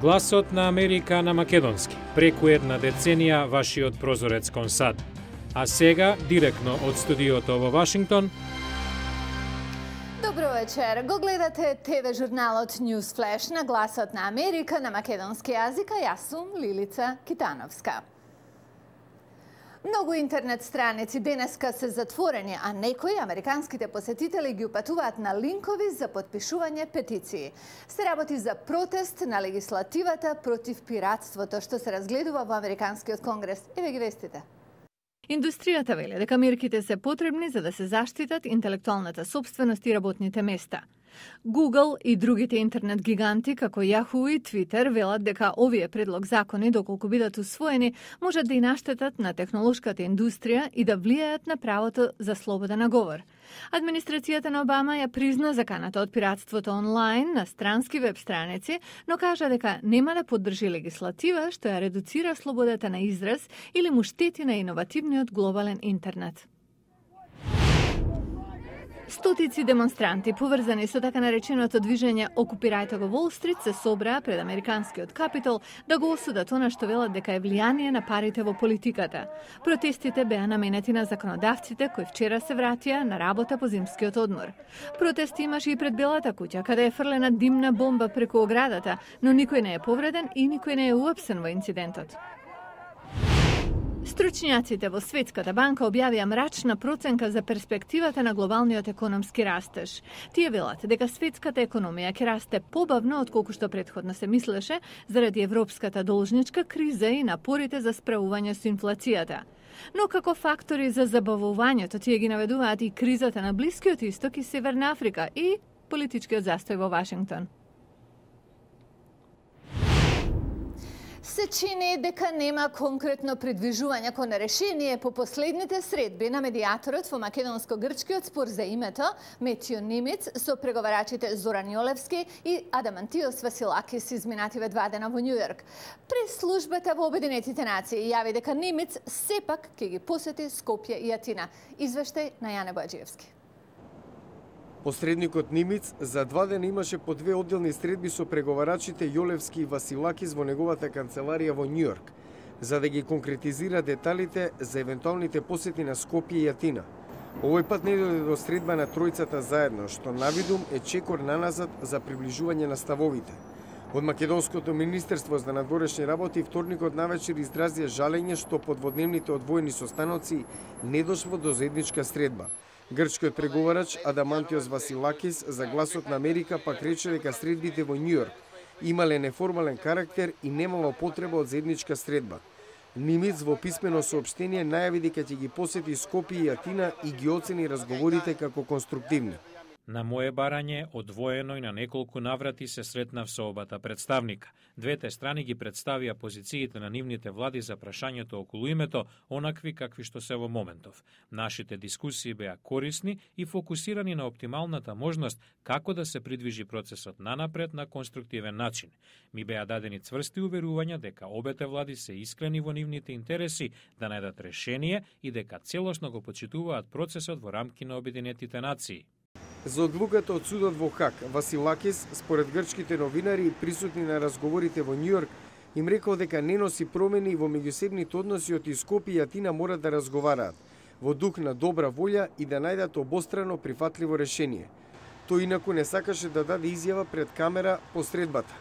Гласот на Америка на македонски. Преку една деценија вашиот прозорец кон САД. А сега, директно од студиото во Вашингтон. Добро вечер. Го гледате ТВ журналот News Flash на Гласот на Америка на македонски јазик, а јас сум Лилица Китановска. Многу интернет страници денеска се затворени, а некои американските посетители ги упатуваат на линкови за подпишување петиции. Се работи за протест на легислативата против пиратството, што се разгледува во Американскиот конгрес. Еве ги вестите. Индустријата вели дека мерките се потребни за да се заштитат интелектуалната сопственост и работните места. Google и другите интернет гиганти како Yahoo и Twitter велат дека овие предлог закони, доколку бидат усвоени, можат да и наштетат на технолошката индустрија и да влијаат на правото за слободен говор. Администрацијата на Обама ја призна заканата од пиратството онлайн на странски веб страници, но кажа дека нема да поддржи легислатива што ја редуцира слободата на израз или му штети на иновативниот глобален интернет. Стотици демонстранти, поврзани со така нареченото движење Окупирајте го Wall Street, се собраа пред Американскиот Капитол да го осудат она што велат дека е влијание на парите во политиката. Протестите беа наменети на законодавците кои вчера се вратија на работа по зимскиот одмор. Протести имаше и пред Белата куќа, каде е фрлена димна бомба преку оградата, но никој не е повреден и никој не е уапсен во инцидентот. Стручњаците во Светската банка објавија мрачна проценка за перспективата на глобалниот економски растеж. Тие велат дека светската економија ќе расте побавно отколку што претходно се мислеше заради европската должничка криза и напорите за справување со инфлацијата. Но како фактори за забавувањето тие ги наведуваат и кризата на Блискиот Исток и Северна Африка и политичкиот застој во Вашингтон. Се чини дека нема конкретно придвижување кон решение по последните средби на медијаторот во македонско-грчкиот спор за името Метјо Нимиц со преговарачите Зоран Јолевски и Адамантиос Василакис изминативе 2 дена во Њујорк. Прес-службата во Обединетите нации јави дека Нимиц сепак ќе ги посети Скопје и Атина. Извештај на Јане Бојаджиевски. Посредникот Нимиц за 2 дена имаше по 2 одделни средби со преговарачите Јолевски и Василакис во неговата канцеларија во Њујорк, за да ги конкретизира деталите за евентуалните посети на Скопје и Атина. Овој пат не дојде до средба на тројцата заедно, што навидум е чекор наназад за приближување на ставовите. Од Македонското министерство за надворешни работи вторникот навечер изразија жалење што подводневните одвоени состаноци не дошло до заедничка средба. Грчкиот преговарач Адамантиос Василакис за Гласот на Америка пак рече дека средбите во Њујорк имале неформален карактер и немало потреба од заедничка средба. Нимиц во писмено соопштение најави дека ќе ги посети Скопје и Атина и ги оцени разговорите како конструктивни. На мое барање, одвоено и на неколку наврати се сретнав со обата представника. Двете страни ги представија позициите на нивните влади за прашањето околу името, онакви какви што се во моментов. Нашите дискусии беа корисни и фокусирани на оптималната можност како да се придвижи процесот нанапред на конструктивен начин. Ми беа дадени цврсти уверувања дека обете влади се искрени во нивните интереси да најдат решение и дека целосно го почитуваат процесот во рамки на Обединетите нации. За одлуката од судот во Хаг, Василакис, според грчките новинари присутни на разговорите во Њујорк, им рекол дека не носи промени во меѓусебните односи од Скопје и Атина мора да разговараат во дух на добра волја и да најдат обострано прифатливо решение. Тој инаку не сакаше да даде изјава пред камера по средбата.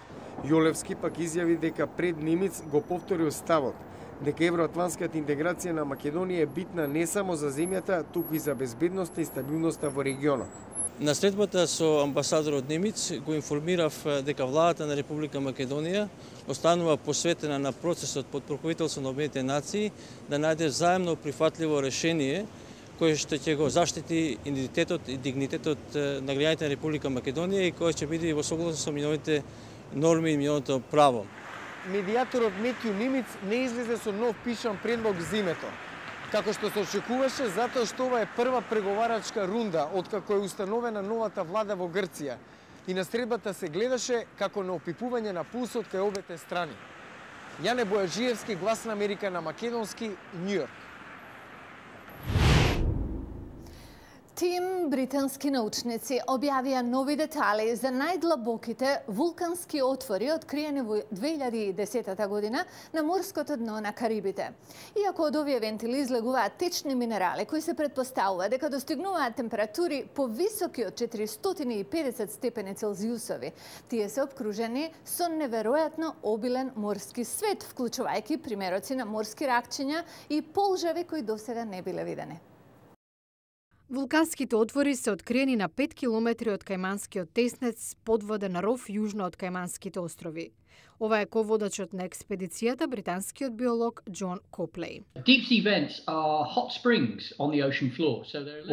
Јолевски пак изјави дека пред Нимиц го повторил ставот дека евроатлантската интеграција на Македонија е битна не само за земјата, туку и за безбедноста и стабилноста во регионот. На средбата со амбасадорот Нимиц го информирав дека владата на Република Македонија останува посветена на процесот под покровителство на Обединетите нации да најде заемно прифатливо решение кое што ќе го заштити идентитетот и дигнитетот на граѓаните на Република Македонија и кое ќе биде во согласност со миновите норми и миновото право. Медијаторот Метјо Нимиц не излезе со нов пишан предлог за името, како што се очекуваше, затоа што ова е прва преговарачка рунда откако е установена новата влада во Грција и на средбата се гледаше како на опипување на пулсот кај обете страни. Јане Бојаджиевски, Глас на Америка на македонски, Њујорк. Тим британски научници објавија нови детали за најдлабоките вулкански отвори откриени во 2010 година на морското дно на Карибите. Иако од овие вентили излегуваат течни минерали кои се претпоставува дека достигнуваат температури повисоки од 450 степени Целзиусови, тие се обкружени со неверојатно обилен морски свет, вклучувајќи примероци на морски ракчиња и полжави кои досега не биле видени. Вулканските отвори се откриени на 5 километри од Кајманскиот теснец подводен ров јужно од Кајманските острови. Ова е ководачот на експедицијата, британскиот биолог Џон Коплей.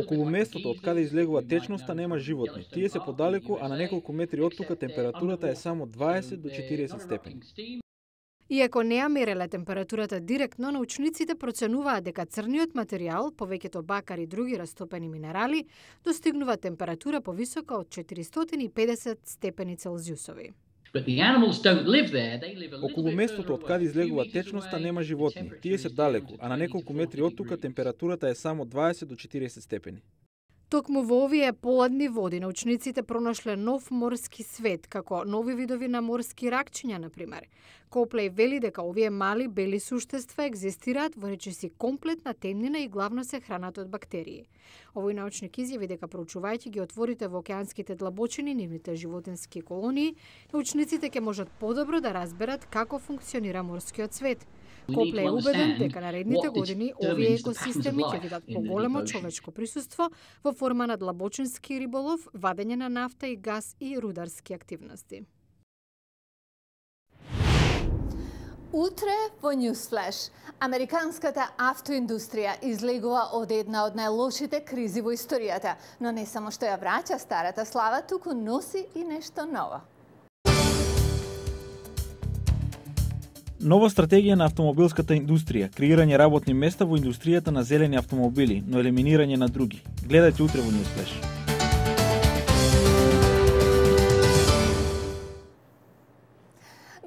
Околу местото од каде излегува течноста нема животни. Тие се подалеку, а на неколку метри оттука температурата е само 20 до 40 степени. Иако не ја мереле температурата директно, научниците проценуваат дека црниот материјал, повеќето бакар и други растопени минерали, достигнува температура повисока од 450 степени Целзиусови. Околу местото од каде излегува течноста нема животни. Тие се далеку, а на неколку метри оттука температурата е само 20 до 40 степени. Токму во овие поладни води научниците пронашле нов морски свет, како нови видови на морски ракчиња, например. Коплей вели дека овие мали бели суштества екзистираат во речиси комплетна темнина и главно се хранат од бактерии. Овој научник изјави дека проучувајќи ги отворите во океанските длабочини нивните животински колонии, научниците ќе можат подобро да разберат како функционира морскиот свет. Коплей е убеден дека наредните години овие екосистеми ќе видат поголемо човечко присуство во форма на длабочински риболов, вадење на нафта и газ и рударски активности. Утре во Newsflash, американската автоиндустрија излегува од една од најлошите кризи во историјата, но не само што ја враќа старата слава, туку носи и нешто ново. Нова стратегија на автомобилската индустрија, креирање работни места во индустријата на зелени автомобили, но елиминирање на други. Гледајте утре во Newsflash.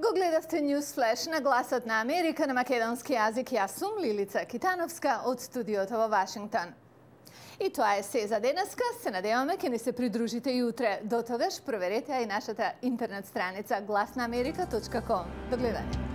Го гледавте Newsflash на Гласот на Америка на македонски јазик. Јас сум Лилица Китановска од студиото во Вашингтон. И тоа е се за денеска. Се надеваме ќе ни се придружите и утре. До тогаш проверете и нашата интернет страница glasnaamerika.com. До гледање.